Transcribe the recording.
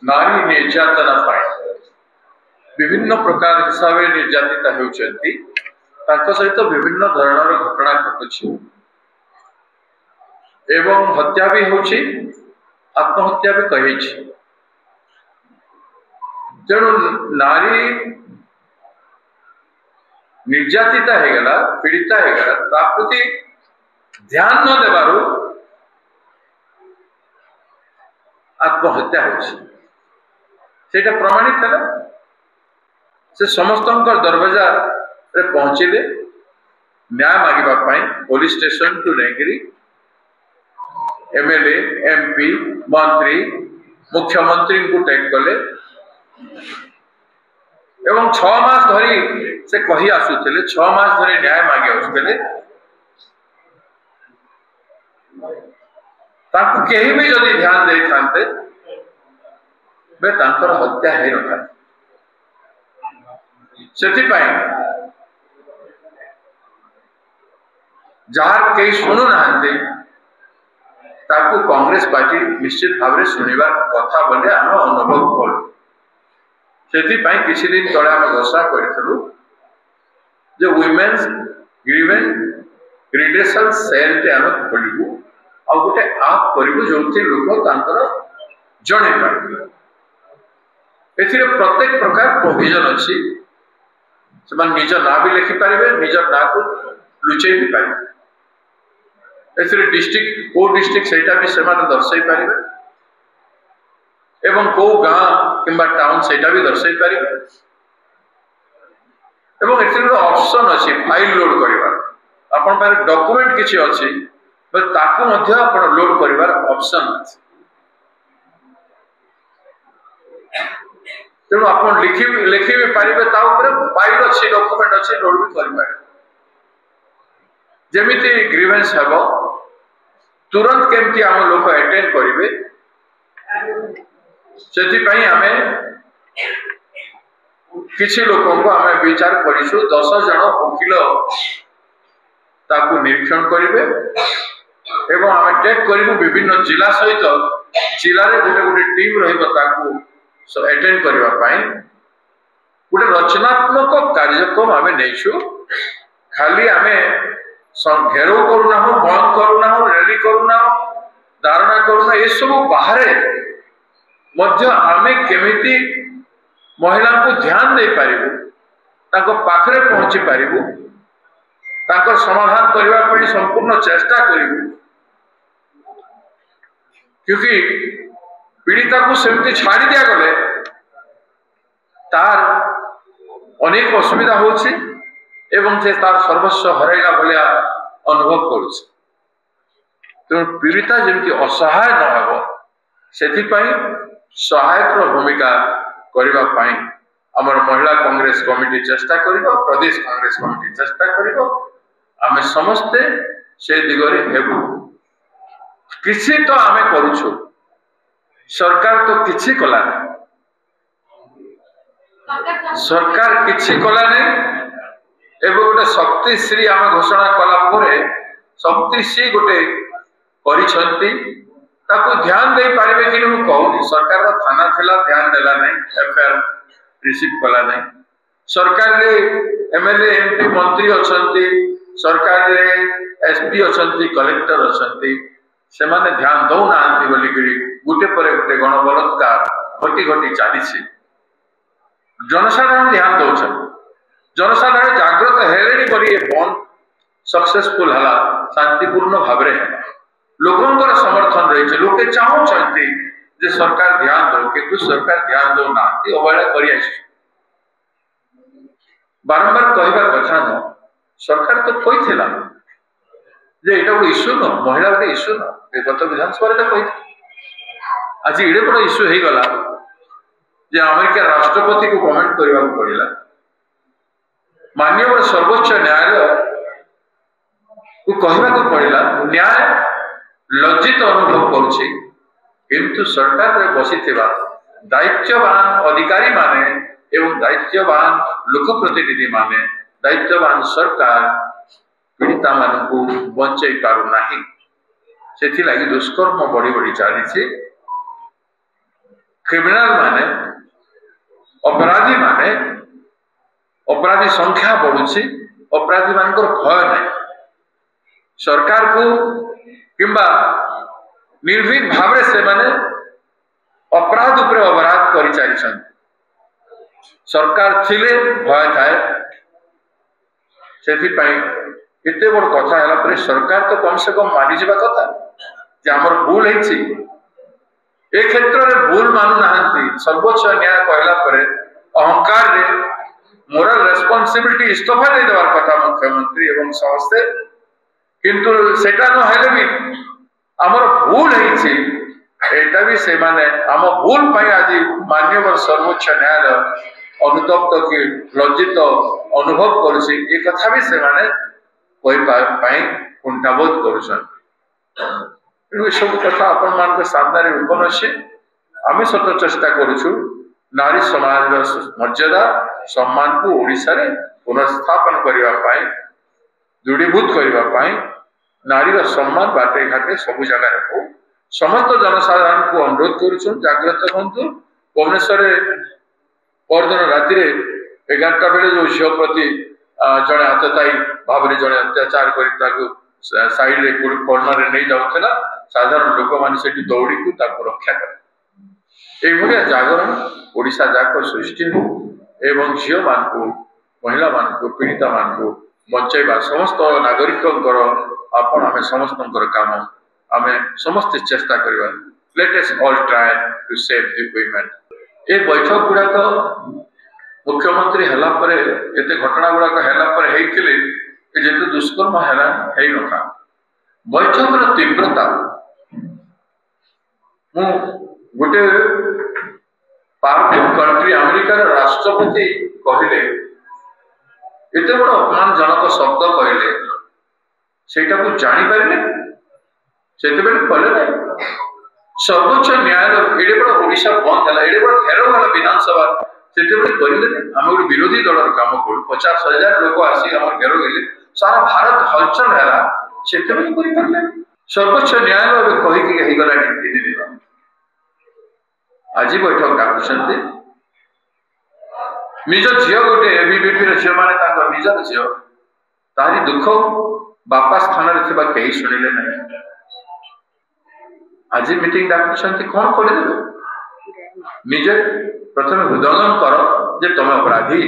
नारी निर्यातना विभिन्न प्रकार हिसाब से निर्यातित होती सहित विभिन्न धरणर घटना घटुछि एवं हत्या भी होछि आत्महत्या भी कही तेणु नारी निर्यातिता होगला पीड़िता होगला प्रति ध्यान न देबारु आत्महत्या होता प्रमाणित है से समस्त दरवाजा रे पहुंचले न्याय मांगवाई पुलिस स्टेशन टू नहीं एमएलए एमपी मंत्री मुख्यमंत्री को टेक कले एवं 6 मास धरी से कही आसुले 6 मास धरी न्याय मांगे आसुले कहीं भी जदि ध्यान दे थांते बे तांकर हत्या है न था सेथिपाई जार कई सुनु नाहंते ताकू कांग्रेस पार्टी निश्चित भाव में सुनिबा कथा बोले हम अनुभव करू सेथिपाई किछि दिन तळे हम घोषणा करथलु जे वुमेन्स ग्रीवेंस सेल ते हम खोलिबु आ गोटे आप करिबु जोंथि लोक तांकर जणे पारबे एथिरे प्रत्येक प्रकार प्रोविजन अछि समान निज ना भी लिखि पारिबे निज ना को लुचै भी पारिबे एथिरे डिस्ट्रिक्ट को डिस्ट्रिक्ट सेटा भी समान दर्शाई पारिबे एवं को गां किंबा टाउन सेटा भी दर्शाई पारिबे एवं एथिरे ऑप्शन अछि फाइल लोड करिबा अपन पार डॉक्यूमेंट किछि अछि बस ताकू मध्य अपन लोड करिवार ऑप्शन अछि तेणु आप लिखि भी पारे फाइल अच्छी डॉक्यूमेंट अच्छी लोड भी करें जमीती ग्रीवेंस हम तुरंत केमती आम लोक अटेंड करेंगे से आम किसी लोक आम विचार कर 10 जन वकिल ताकू निरीक्षण करेंगे एवं आम टेक करूँ विभिन्न जिला सहित जिले गोटे गोटे टीम रही अटेंड करने गोटे रचनात्मक कार्यक्रम आम नहीं खाली आम घेराव करूना बंद करूना रैली करूना धारणा करूना ये सब बाहर आम केमिति महिला को ध्यान दे पारिबु पाखरे पहुंची पारिबु समाधान करने संपूर्ण चेष्टा करिबु क्योंकि पीड़िता को सेमती छाड़ी दिया गले तार अनेक असुविधा होछि एवं से तार सर्वस्व हरैला भलिया अनुभव करुछि तेणु पीड़िता जमती असहाय न हो सेथिपाई सहायक भूमिका करबा पाई हमर महिला कांग्रेस कमिटी चेष्टा करिबो प्रदेश कांग्रेस कमिटी चेष्टा करिबो आमे समस्ते से दिगरे हेबु किछि तो आमे करूछु सरकार तो किछि कला सरकार किछि कला नहीं एवं गोटे शक्तिश्री आम घोषणा कला शक्तिश्री गोटे करिसंती ताकू ध्यान दे पारिबे कि मु कहूनी सरकार रो थाना थिला ध्यान देला नहीं एफआईआर रिसीव कला नहीं सरकार रे एमएलए एमपी मंत्री अछंती सरकार रे एसपी अछंती कलेक्टर अछंती से माने ध्यान दौ नांती बोली करी गुटे परे गुटे गण बलात्कार घटी घटी चली जनसाधारण ध्यान दौन जनसाधारण जागृत हेले बोली बंद सक्सेसफुल हला शांतिपूर्ण भाव में लोकंकर समर्थन रही लोके चाहते जे सरकार ध्यान दो किंतु सरकार ध्यान दौ ना अवहेला कर बारंबार कहवा कथा न सरकार तो कही जे एटा गोटे इश्यू न महिला गोटे इश्यू न गत विधानसभा कही आज एडे बड़ इश्यू हो गला जे अमेरिका राष्ट्रपति को कमेंट करने को पड़ा माननीय सर्वोच्च न्यायालय को कहवा को पड़ा न्याय लज्जित अनुभव करुछि किंतु सरकार रे बसी दायित्ववान अधिकारी माने एवं दायित्ववान लोकप्रतिनिधि माने दायित्ववान सरकार पीड़िता मानू बंचाई पारु नाही से दुष्कर्म बढ़ी बढ़ी चली क्रिमिनाल माने अपराधी माने अपराधी संख्या बढ़ुची अपराधी मान भय नहीं सरकार को किंबा निर्भीक भाव से माने अपराध उपरे अपराध कर चली सरकार थिले भय थाए से एते बड़ कथा है सरकार तो कम से कम मानि जावा कथा जे हमर भूल है ए क्षेत्र में भूल मानु ना सर्वोच्च न्याय कहला परे अहंकार रे मोरल रेस्पॉन्सिबिलिटी इस्तीफा दे देवार कथा मुख्यमंत्री एवं समस्ते किंतु सेटा न हेले भी हमर भूल है एटा भी से माने हम भूल पाई आज माननीय सर्वोच्च न्यायालय अनुतप्त कि लज्जित अनुभव करुछि ए कथा भी से माने कुंठाबोध कर सब कथा आपण मान सामने उपन अच्छे आम सत चेष्टा करुछु नारी समाज मर्यादा सम्मान को ओडिशा रे पुनर्स्थापन करने दृढ़ीभूत करने नारी सम्मान बाटे घाटे सब जगह हो समस्त जनसाधारण को अनुरोध करुछु जागृत हूँ भुवनेश्वर परदिन राति 11टा बेले जो झील प्रति जड़े आततायी भाव में जड़े अत्याचार कर साइड रे कॉर्नर रे नहीं जाउथला साधारण लोक माने दौड़ी को रक्षा कर जागरण ओडिशा जाक सृष्टि हो एवं झील मान को महिला मान को पीड़िता मान को बचाइबा समस्त नागरिकों आपण आम समस्त काम आम समस्त चेष्टा करवा let us all try to save the women ए बैठक गुड़ाक मुख्यमंत्री हला परे एते घटना गुड़ाक हला परे हेइतिले जेते दुष्कर्म हला हेइ नथा बैठक तीव्रता मु गोटे पावरफुल कंट्री अमेरिका राष्ट्रपति कहले एते बड़ अपमानजनक शब्द कहले सेटा को जानी पारे से कले ना सर्वोच्च न्यायालय एडे बड़ ओडिशा बंद है एडे बड़ घेराव वाला विधानसभा से करें आम गोटे विरोधी दल काम करूँ 50,000 लोक आसी घेराव गले सारा भारत हलचल है से सर्वोच्च न्यायालय कहीकि गला 3 दिन आज बैठक डाकुंट निज झील गोटे एबीवीपी झील माने निजर झील तारी दुख बापा स्थान कहीं शुणिले ना आज मीटिंग डाकुंट कौन कर निजे प्रथम हृदयंगम कर जे तुम अपराधी